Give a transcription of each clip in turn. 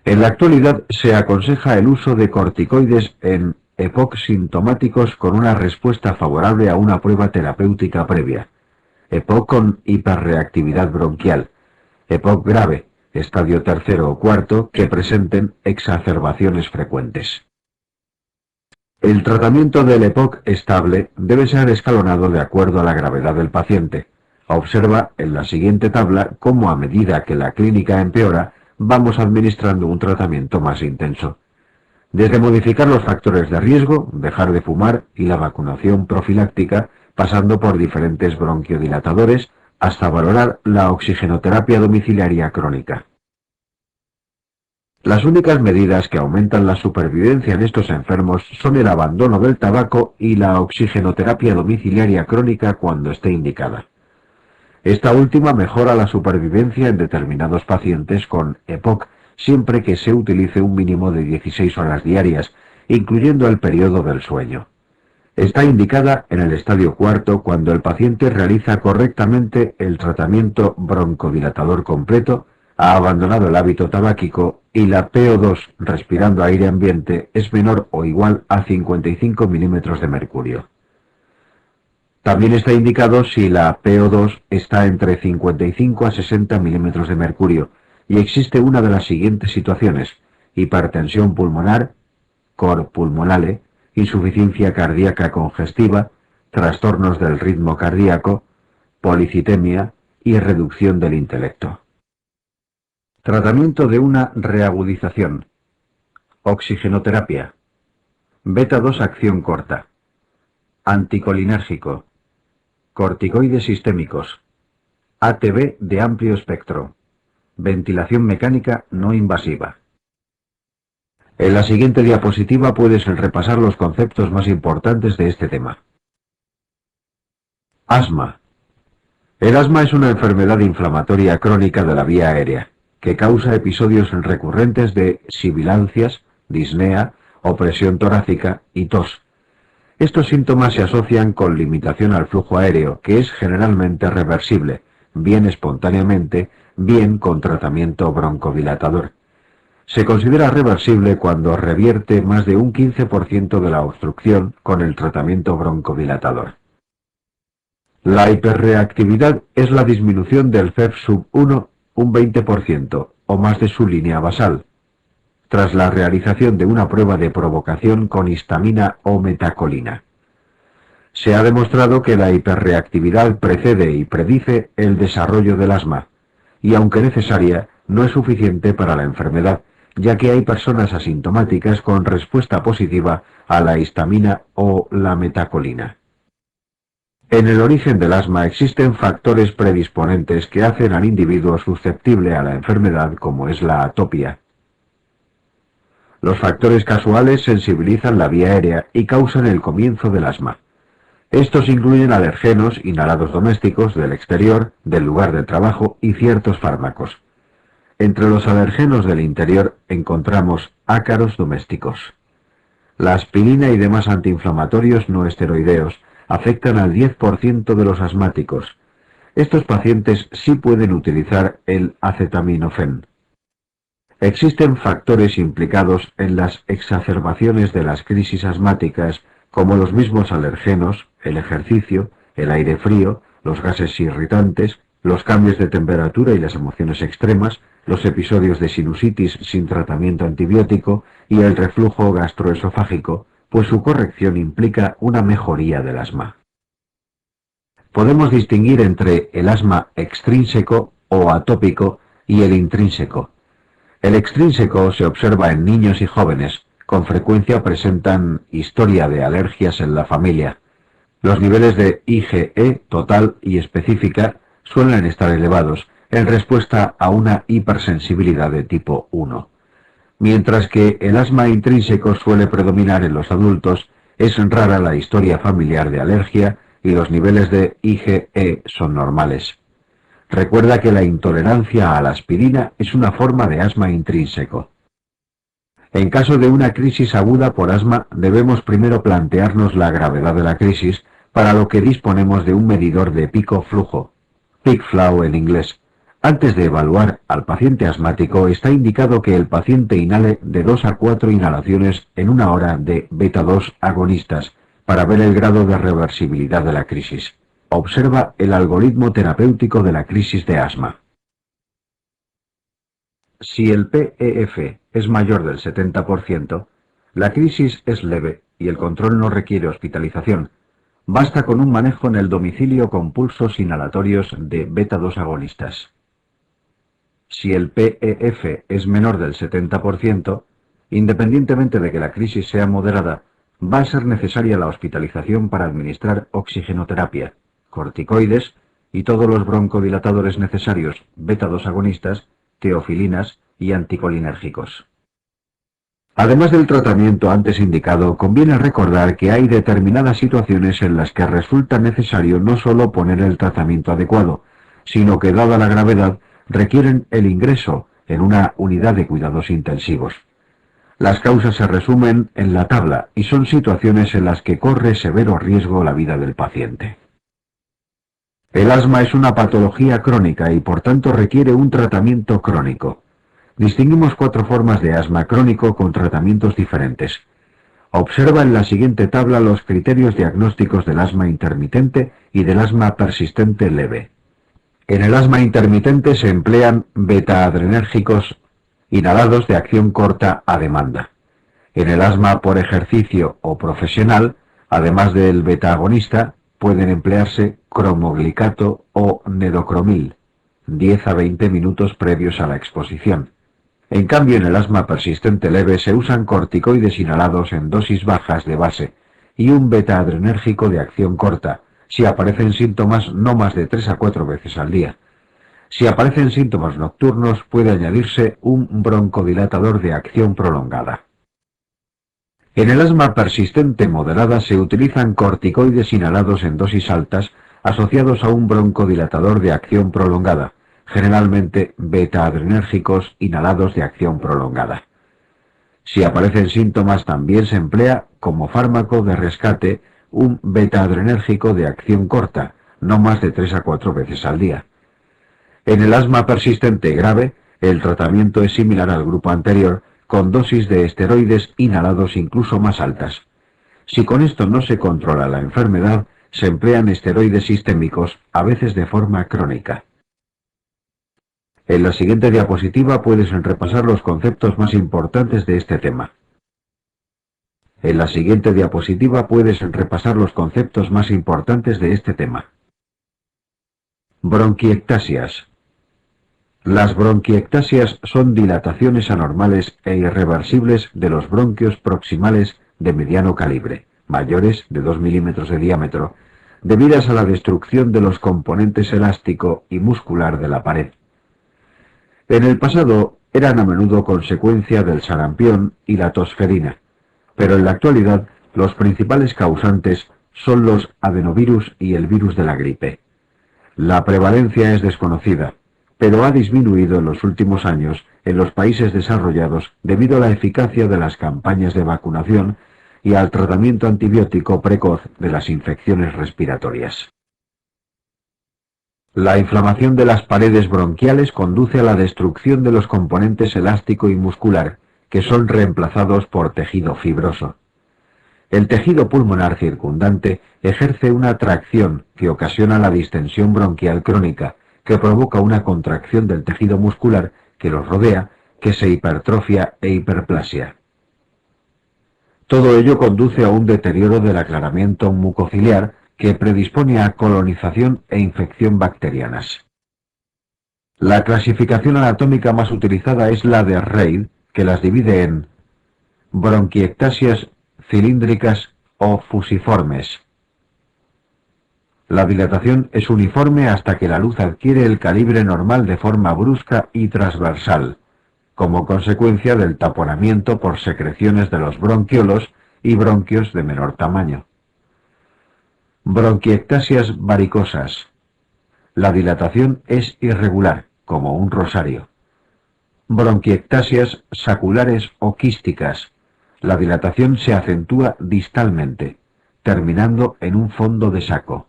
En la actualidad se aconseja el uso de corticoides en EPOC sintomáticos con una respuesta favorable a una prueba terapéutica previa, EPOC con hiperreactividad bronquial, EPOC grave, estadio tercero o cuarto, que presenten exacerbaciones frecuentes. El tratamiento del EPOC estable debe ser escalonado de acuerdo a la gravedad del paciente. Observa en la siguiente tabla cómo a medida que la clínica empeora, vamos administrando un tratamiento más intenso. Desde modificar los factores de riesgo, dejar de fumar y la vacunación profiláctica, pasando por diferentes bronquiodilatadores, hasta valorar la oxigenoterapia domiciliaria crónica. Las únicas medidas que aumentan la supervivencia en estos enfermos son el abandono del tabaco y la oxigenoterapia domiciliaria crónica cuando esté indicada. Esta última mejora la supervivencia en determinados pacientes con EPOC, siempre que se utilice un mínimo de 16 horas diarias, incluyendo el periodo del sueño. Está indicada en el estadio cuarto cuando el paciente realiza correctamente el tratamiento broncodilatador completo, ha abandonado el hábito tabáquico y la PO2 respirando aire ambiente es menor o igual a 55 milímetros de mercurio. También está indicado si la PO2 está entre 55 a 60 milímetros de mercurio y existe una de las siguientes situaciones: hipertensión pulmonar, cor pulmonale, insuficiencia cardíaca congestiva, trastornos del ritmo cardíaco, policitemia y reducción del intelecto. Tratamiento de una reagudización. Oxigenoterapia. Beta-2 acción corta. Anticolinérgico. Corticoides sistémicos. ATB de amplio espectro. Ventilación mecánica no invasiva. En la siguiente diapositiva puedes repasar los conceptos más importantes de este tema. Asma. El asma es una enfermedad inflamatoria crónica de la vía aérea, que causa episodios recurrentes de sibilancias, disnea, opresión torácica y tos. Estos síntomas se asocian con limitación al flujo aéreo, que es generalmente reversible, bien espontáneamente, bien con tratamiento broncodilatador. Se considera reversible cuando revierte más de un 15% de la obstrucción con el tratamiento broncodilatador. La hiperreactividad es la disminución del FEV sub 1 un 20% o más de su línea basal, tras la realización de una prueba de provocación con histamina o metacolina. Se ha demostrado que la hiperreactividad precede y predice el desarrollo del asma, y aunque necesaria, no es suficiente para la enfermedad, ya que hay personas asintomáticas con respuesta positiva a la histamina o la metacolina. En el origen del asma existen factores predisponentes que hacen al individuo susceptible a la enfermedad, como es la atopia. Los factores casuales sensibilizan la vía aérea y causan el comienzo del asma. Estos incluyen alergenos inhalados domésticos del exterior, del lugar de trabajo y ciertos fármacos. Entre los alergenos del interior encontramos ácaros domésticos. La aspirina y demás antiinflamatorios no esteroideos afectan al 10% de los asmáticos. Estos pacientes sí pueden utilizar el acetaminofén. Existen factores implicados en las exacerbaciones de las crisis asmáticas, como los mismos alergenos, el ejercicio, el aire frío, los gases irritantes, los cambios de temperatura y las emociones extremas, los episodios de sinusitis sin tratamiento antibiótico y el reflujo gastroesofágico, pues su corrección implica una mejoría del asma. Podemos distinguir entre el asma extrínseco o atópico y el intrínseco. El extrínseco se observa en niños y jóvenes. Con frecuencia presentan historia de alergias en la familia. Los niveles de IgE total y específica suelen estar elevados en respuesta a una hipersensibilidad de tipo 1. Mientras que el asma intrínseco suele predominar en los adultos, es rara la historia familiar de alergia y los niveles de IgE son normales. Recuerda que la intolerancia a la aspirina es una forma de asma intrínseco. En caso de una crisis aguda por asma, debemos primero plantearnos la gravedad de la crisis, para lo que disponemos de un medidor de pico flujo, peak flow en inglés, Antes de evaluar al paciente asmático, está indicado que el paciente inhale de 2 a 4 inhalaciones en una hora de beta-2 agonistas para ver el grado de reversibilidad de la crisis. Observa el algoritmo terapéutico de la crisis de asma. Si el PEF es mayor del 70%, la crisis es leve y el control no requiere hospitalización. Basta con un manejo en el domicilio con pulsos inhalatorios de beta-2 agonistas. Si el PEF es menor del 70%, independientemente de que la crisis sea moderada, va a ser necesaria la hospitalización para administrar oxigenoterapia, corticoides y todos los broncodilatadores necesarios, beta-2 agonistas, teofilinas y anticolinérgicos. Además del tratamiento antes indicado, conviene recordar que hay determinadas situaciones en las que resulta necesario no solo poner el tratamiento adecuado, sino que, dada la gravedad, requieren el ingreso en una unidad de cuidados intensivos. Las causas se resumen en la tabla y son situaciones en las que corre severo riesgo la vida del paciente. El asma es una patología crónica y por tanto requiere un tratamiento crónico. Distinguimos 4 formas de asma crónico con tratamientos diferentes. Observa en la siguiente tabla los criterios diagnósticos del asma intermitente y del asma persistente leve. En el asma intermitente se emplean beta-adrenérgicos inhalados de acción corta a demanda. En el asma por ejercicio o profesional, además del beta-agonista, pueden emplearse cromoglicato o nedocromil, 10 a 20 minutos previos a la exposición. En cambio, en el asma persistente leve se usan corticoides inhalados en dosis bajas de base y un beta-adrenérgico de acción corta, si aparecen síntomas no más de 3 a 4 veces al día. Si aparecen síntomas nocturnos, puede añadirse un broncodilatador de acción prolongada. En el asma persistente moderada se utilizan corticoides inhalados en dosis altas asociados a un broncodilatador de acción prolongada, generalmente beta-adrenérgicos inhalados de acción prolongada. Si aparecen síntomas, también se emplea como fármaco de rescate un beta-adrenérgico de acción corta, no más de 3 a 4 veces al día. En el asma persistente grave, el tratamiento es similar al grupo anterior, con dosis de esteroides inhalados incluso más altas. Si con esto no se controla la enfermedad, se emplean esteroides sistémicos, a veces de forma crónica. En la siguiente diapositiva puedes repasar los conceptos más importantes de este tema. En la siguiente diapositiva puedes repasar los conceptos más importantes de este tema. Bronquiectasias. Las bronquiectasias son dilataciones anormales e irreversibles de los bronquios proximales de mediano calibre, mayores de 2 milímetros de diámetro, debidas a la destrucción de los componentes elástico y muscular de la pared. En el pasado eran a menudo consecuencia del sarampión y la tosferina, pero en la actualidad los principales causantes son los adenovirus y el virus de la gripe. La prevalencia es desconocida, pero ha disminuido en los últimos años en los países desarrollados debido a la eficacia de las campañas de vacunación y al tratamiento antibiótico precoz de las infecciones respiratorias. La inflamación de las paredes bronquiales conduce a la destrucción de los componentes elástico y muscular, que son reemplazados por tejido fibroso. El tejido pulmonar circundante ejerce una tracción que ocasiona la distensión bronquial crónica, que provoca una contracción del tejido muscular que los rodea, que se hipertrofia e hiperplasia. Todo ello conduce a un deterioro del aclaramiento mucociliar que predispone a colonización e infección bacterianas. La clasificación anatómica más utilizada es la de Reid, que las divide en bronquiectasias cilíndricas o fusiformes. La dilatación es uniforme hasta que la luz adquiere el calibre normal de forma brusca y transversal, como consecuencia del taponamiento por secreciones de los bronquiolos y bronquios de menor tamaño. Bronquiectasias varicosas. La dilatación es irregular, como un rosario. Bronquiectasias saculares o quísticas. La dilatación se acentúa distalmente, terminando en un fondo de saco.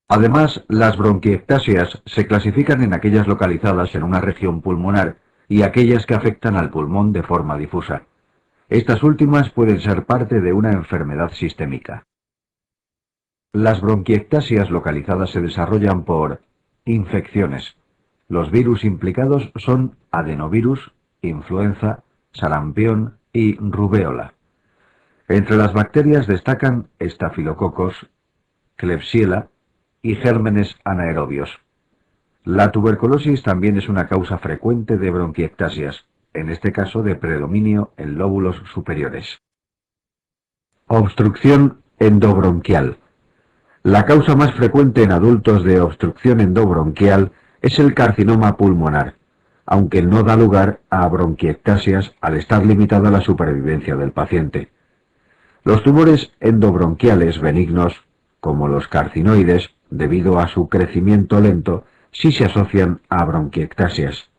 Además, las bronquiectasias se clasifican en aquellas localizadas en una región pulmonar y aquellas que afectan al pulmón de forma difusa. Estas últimas pueden ser parte de una enfermedad sistémica. Las bronquiectasias localizadas se desarrollan por infecciones. Los virus implicados son adenovirus, influenza, sarampión y rubéola. Entre las bacterias destacan estafilococos, Klebsiella y gérmenes anaerobios. La tuberculosis también es una causa frecuente de bronquiectasias, en este caso de predominio en lóbulos superiores. Obstrucción endobronquial. La causa más frecuente en adultos de obstrucción endobronquial es el carcinoma pulmonar, aunque no da lugar a bronquiectasias al estar limitada la supervivencia del paciente. Los tumores endobronquiales benignos, como los carcinoides, debido a su crecimiento lento, sí se asocian a bronquiectasias.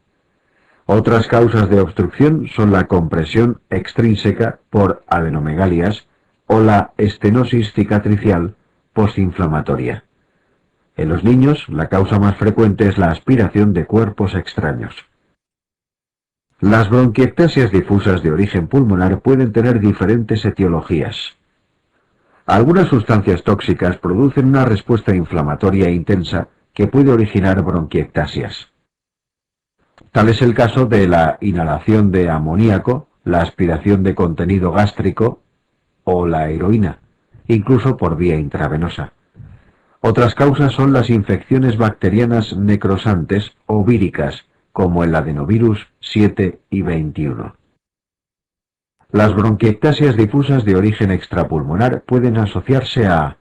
Otras causas de obstrucción son la compresión extrínseca por adenomegalias o la estenosis cicatricial postinflamatoria. En los niños, la causa más frecuente es la aspiración de cuerpos extraños. Las bronquiectasias difusas de origen pulmonar pueden tener diferentes etiologías. Algunas sustancias tóxicas producen una respuesta inflamatoria intensa que puede originar bronquiectasias. Tal es el caso de la inhalación de amoníaco, la aspiración de contenido gástrico o la heroína, incluso por vía intravenosa. Otras causas son las infecciones bacterianas necrosantes o víricas, como el adenovirus 7 y 21. Las bronquiectasias difusas de origen extrapulmonar pueden asociarse a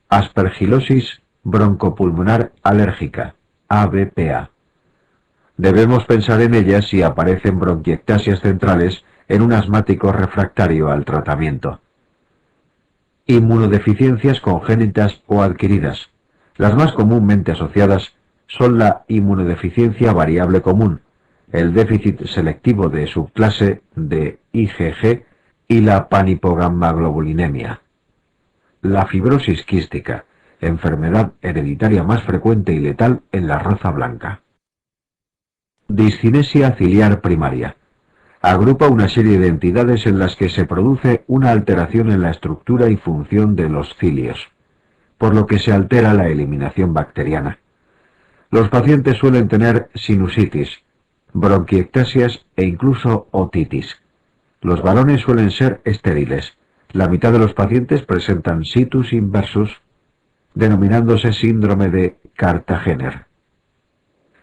aspergilosis broncopulmonar alérgica, ABPA. Debemos pensar en ellas si aparecen bronquiectasias centrales en un asmático refractario al tratamiento. Inmunodeficiencias congénitas o adquiridas. Las más comúnmente asociadas son la inmunodeficiencia variable común, el déficit selectivo de subclase de IgG y la panipogammaglobulinemia. La fibrosis quística, enfermedad hereditaria más frecuente y letal en la raza blanca. Discinesia ciliar primaria. Agrupa una serie de entidades en las que se produce una alteración en la estructura y función de los cilios, por lo que se altera la eliminación bacteriana. Los pacientes suelen tener sinusitis, bronquiectasias e incluso otitis. Los varones suelen ser estériles. La mitad de los pacientes presentan situs inversus, denominándose síndrome de Cartagener.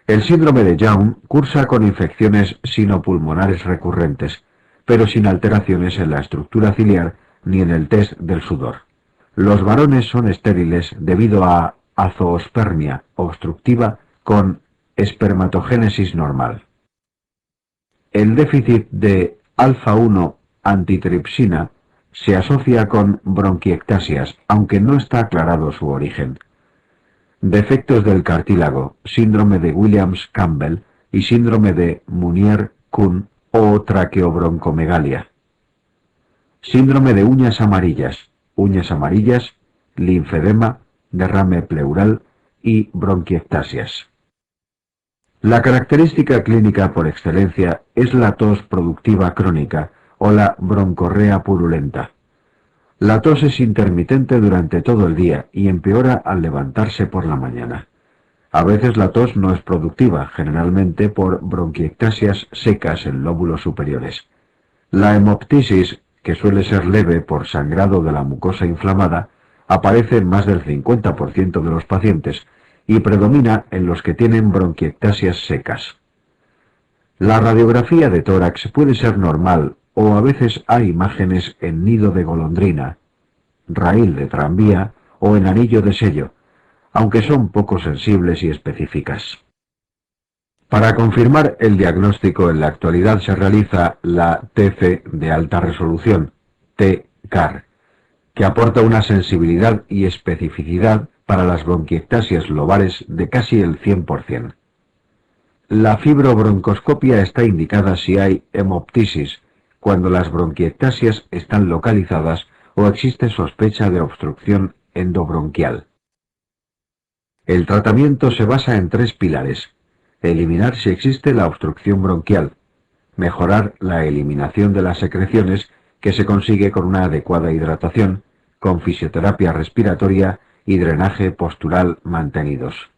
El síndrome de Young cursa con infecciones sinopulmonares recurrentes, pero sin alteraciones en la estructura ciliar ni en el test del sudor. Los varones son estériles debido a azoospermia obstructiva con espermatogénesis normal. El déficit de alfa-1 antitripsina se asocia con bronquiectasias, aunque no está aclarado su origen. Defectos del cartílago, síndrome de Williams-Campbell y síndrome de Munier-Kuhn o traqueobroncomegalia. Síndrome de uñas amarillas, linfedema, derrame pleural y bronquiectasias. La característica clínica por excelencia es la tos productiva crónica o la broncorrea purulenta. La tos es intermitente durante todo el día y empeora al levantarse por la mañana. A veces la tos no es productiva, generalmente por bronquiectasias secas en lóbulos superiores. La hemoptisis, que suele ser leve por sangrado de la mucosa inflamada, aparece en más del 50% de los pacientes y predomina en los que tienen bronquiectasias secas. La radiografía de tórax puede ser normal o a veces hay imágenes en nido de golondrina, raíl de tranvía o en anillo de sello, aunque son poco sensibles y específicas. Para confirmar el diagnóstico en la actualidad se realiza la TC de alta resolución, TCAR, que aporta una sensibilidad y especificidad para las bronquiectasias lobares de casi el 100%. La fibrobroncoscopia está indicada si hay hemoptisis, cuando las bronquiectasias están localizadas o existe sospecha de obstrucción endobronquial. El tratamiento se basa en 3 pilares. Eliminar si existe la obstrucción bronquial. Mejorar la eliminación de las secreciones, que se consigue con una adecuada hidratación, con fisioterapia respiratoria y drenaje postural mantenidos.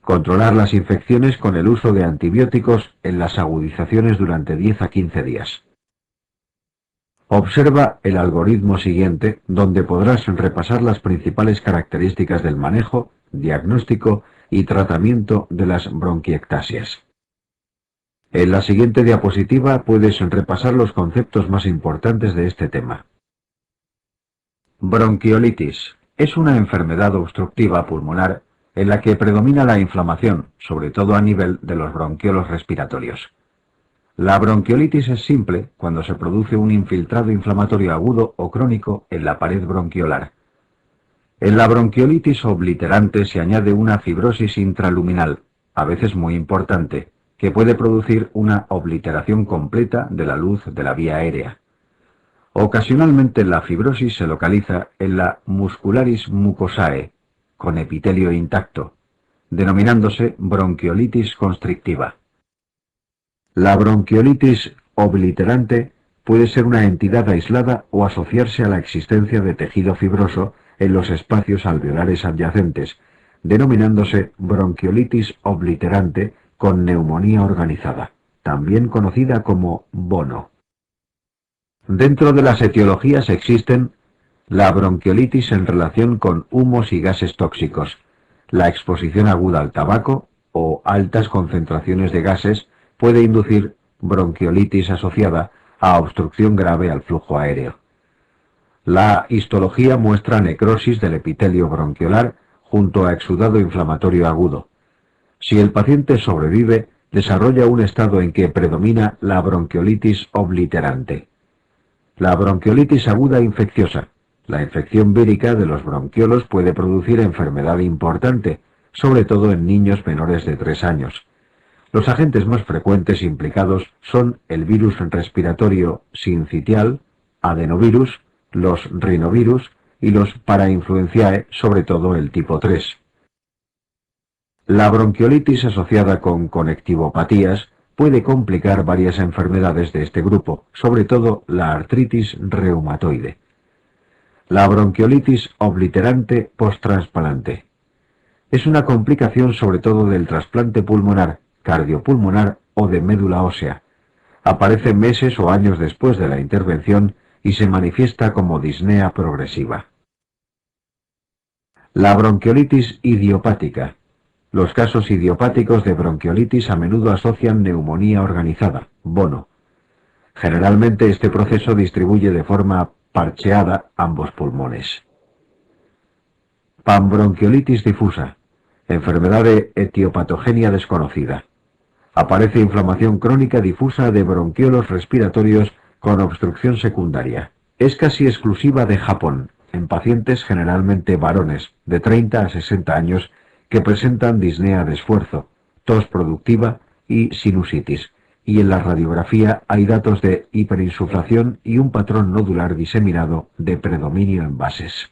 Controlar las infecciones con el uso de antibióticos en las agudizaciones durante 10 a 15 días. Observa el algoritmo siguiente, donde podrás repasar las principales características del manejo, diagnóstico y tratamiento de las bronquiectasias. En la siguiente diapositiva puedes repasar los conceptos más importantes de este tema. Bronquiolitis es una enfermedad obstructiva pulmonar en la que predomina la inflamación, sobre todo a nivel de los bronquiolos respiratorios. La bronquiolitis es simple cuando se produce un infiltrado inflamatorio agudo o crónico en la pared bronquiolar. En la bronquiolitis obliterante se añade una fibrosis intraluminal, a veces muy importante, que puede producir una obliteración completa de la luz de la vía aérea. Ocasionalmente la fibrosis se localiza en la muscularis mucosae, con epitelio intacto, denominándose bronquiolitis constrictiva. La bronquiolitis obliterante puede ser una entidad aislada o asociarse a la existencia de tejido fibroso en los espacios alveolares adyacentes, denominándose bronquiolitis obliterante con neumonía organizada, también conocida como bono. Dentro de las etiologías existen la bronquiolitis en relación con humos y gases tóxicos, la exposición aguda al tabaco o altas concentraciones de gases puede inducir bronquiolitis asociada a obstrucción grave al flujo aéreo. La histología muestra necrosis del epitelio bronquiolar junto a exudado inflamatorio agudo. Si el paciente sobrevive, desarrolla un estado en que predomina la bronquiolitis obliterante. La bronquiolitis aguda infecciosa. La infección vírica de los bronquiolos puede producir enfermedad importante, sobre todo en niños menores de 3 años. Los agentes más frecuentes implicados son el virus respiratorio sincitial, adenovirus, los rinovirus y los parainfluenciae, sobre todo el tipo 3. La bronquiolitis asociada con conectivopatías puede complicar varias enfermedades de este grupo, sobre todo la artritis reumatoide. La bronquiolitis obliterante posttransplante es una complicación sobre todo del trasplante pulmonar, cardiopulmonar o de médula ósea. Aparece meses o años después de la intervención y se manifiesta como disnea progresiva. La bronquiolitis idiopática. Los casos idiopáticos de bronquiolitis a menudo asocian neumonía organizada, bono. Generalmente este proceso distribuye de forma parcheada ambos pulmones. Panbronquiolitis difusa. Enfermedad de etiopatogenia desconocida. Aparece inflamación crónica difusa de bronquiolos respiratorios con obstrucción secundaria. Es casi exclusiva de Japón, en pacientes generalmente varones, de 30 a 60 años, que presentan disnea de esfuerzo, tos productiva y sinusitis, y en la radiografía hay datos de hiperinsuflación y un patrón nodular diseminado de predominio en bases.